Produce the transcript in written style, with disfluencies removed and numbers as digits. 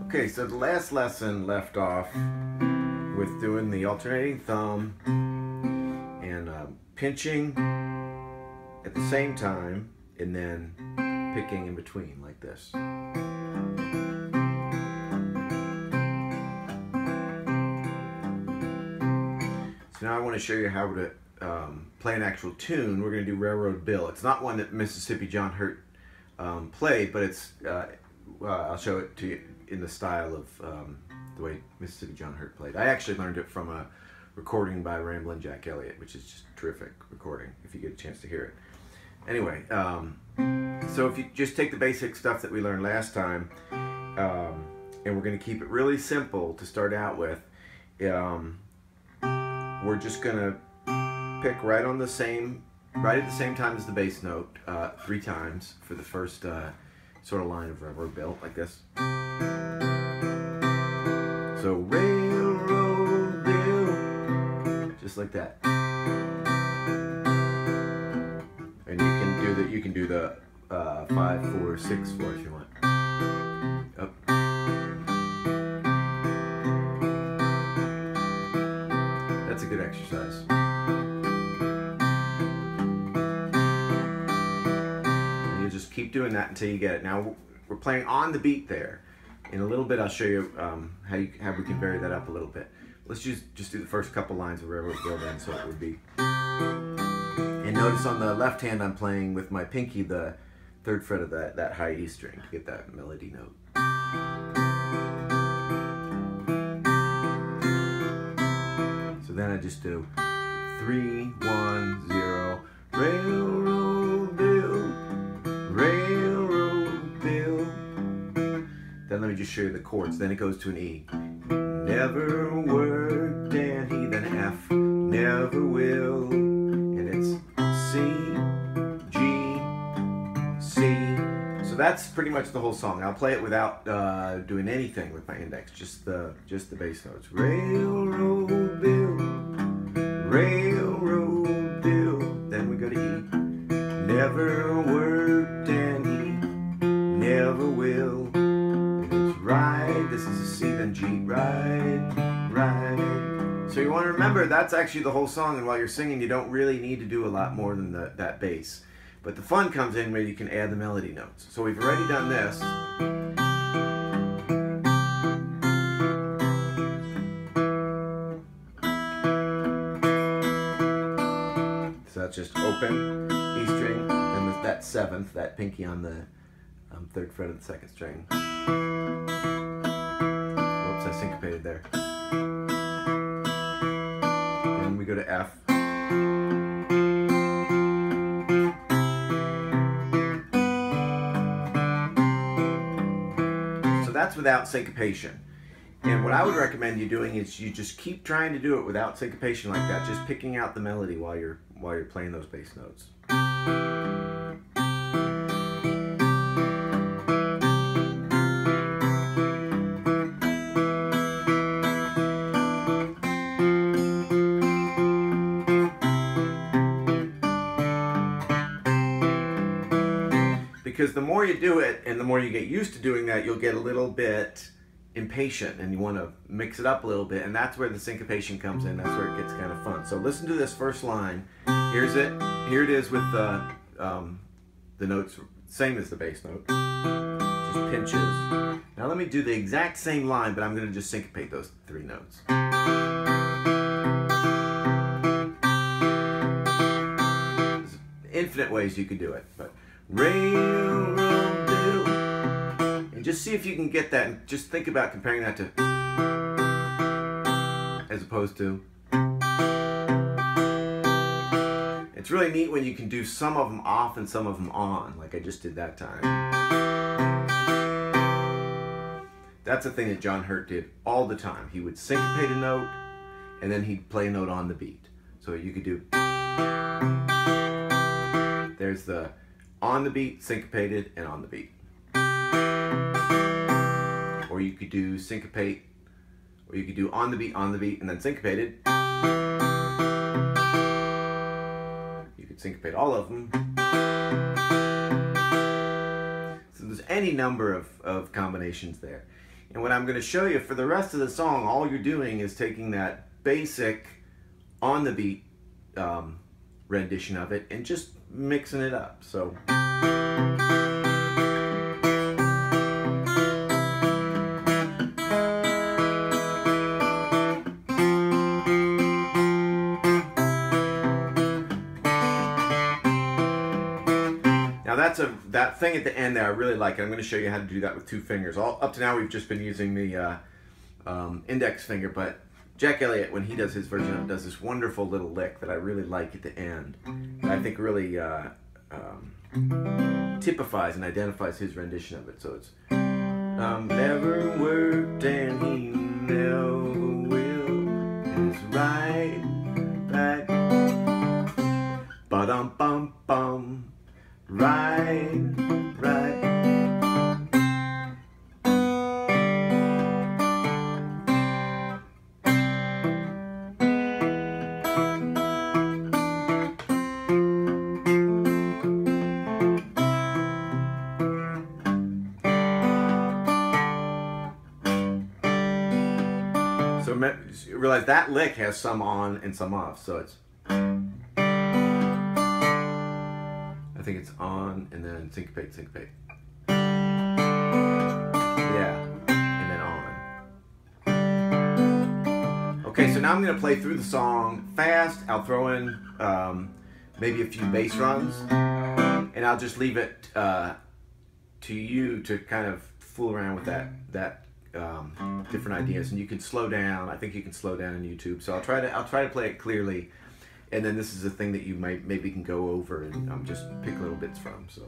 Okay, so the last lesson left off with doing the alternating thumb and pinching at the same time and then picking in between like this. So now I want to show you how to play an actual tune. We're going to do Railroad Bill. It's not one that Mississippi John Hurt played, but it's I'll show it to you in the style of the way Mississippi John Hurt played. I actually learned it from a recording by Ramblin' Jack Elliott, which is just a terrific recording if you get a chance to hear it. Anyway, so if you just take the basic stuff that we learned last time, and we're going to keep it really simple to start out with. We're just going to pick right at the same time as the bass note 3 times for the first sort of line of Railroad Bill, like this. So Railroad Bill, just like that. And you can do the 5, 4, 6, 4 if you want. Up. That's a good exercise. And you just keep doing that until you get it. Now we're playing on the beat there. In a little bit I'll show you how we can vary that up a little bit. Let's just do the first couple lines of Railroad Bill then, so it would be. And notice on the left hand I'm playing with my pinky the 3rd fret of that high E string to get that melody note. So then I just do 3, 1, 0, Railroad Bill, Railroad Bill. Then let me just show you the chords. Then it goes to an E. Never worked and he, then F, never will. And it's C, G, C. So that's pretty much the whole song. I'll play it without doing anything with my index, just the bass notes. Railroad Bill, Railroad Bill. Then we go to E. Never worked and he, never will. Ride, this is a C, then G, ride, ride. So you want to remember that's actually the whole song, and while you're singing you don't really need to do a lot more than that bass. But the fun comes in where you can add the melody notes. So we've already done this. So that's just open, E string, and that 7th, that pinky on the 3rd fret of the 2nd string. Whoops, I syncopated there. Then we go to F. So that's without syncopation. And what I would recommend you doing is you just keep trying to do it without syncopation like that, just picking out the melody while you're playing those bass notes. Because the more you do it and the more you get used to doing that, you'll get a little bit impatient and you want to mix it up a little bit, and that's where the syncopation comes in. That's where it gets kind of fun. So listen to this first line. Here's it. Here it is with the notes, same as the bass note. Just pinches. Now let me do the exact same line, but I'm going to just syncopate those 3 notes. There's infinite ways you could do it, but Railroad Bill. And just see if you can get that, and just think about comparing that to as opposed to. It's really neat when you can do some of them off and some of them on, like I just did that time. That's a thing that John Hurt did all the time. He would syncopate a note and then he'd play a note on the beat. So you could do, there's the on the beat, syncopated, and on the beat. Or you could do syncopate, or you could do on the beat, and then syncopated. You could syncopate all of them. So there's any number of combinations there. And what I'm going to show you for the rest of the song, all you're doing is taking that basic on the beat rendition of it and just mixing it up. So. Now that thing at the end there, I really like it. I'm going to show you how to do that with 2 fingers. Up to now we've just been using the index finger, but Jack Elliott, when he does his version of it, does this wonderful little lick that I really like at the end. That I think really typifies and identifies his rendition of it. So it's never worked and he never will. It's right, ba-dum-bum-bum. Right. So realize that lick has some on and some off. So it's. I think it's on and then syncopate, syncopate. Yeah, and then on. Okay, so now I'm going to play through the song fast. I'll throw in maybe a few bass runs, and I'll just leave it to you to kind of fool around with that different ideas. And you can slow down. I think you can slow down on YouTube. So I'll try to play it clearly. And then this is a thing that you maybe can go over and just pick little bits from. So.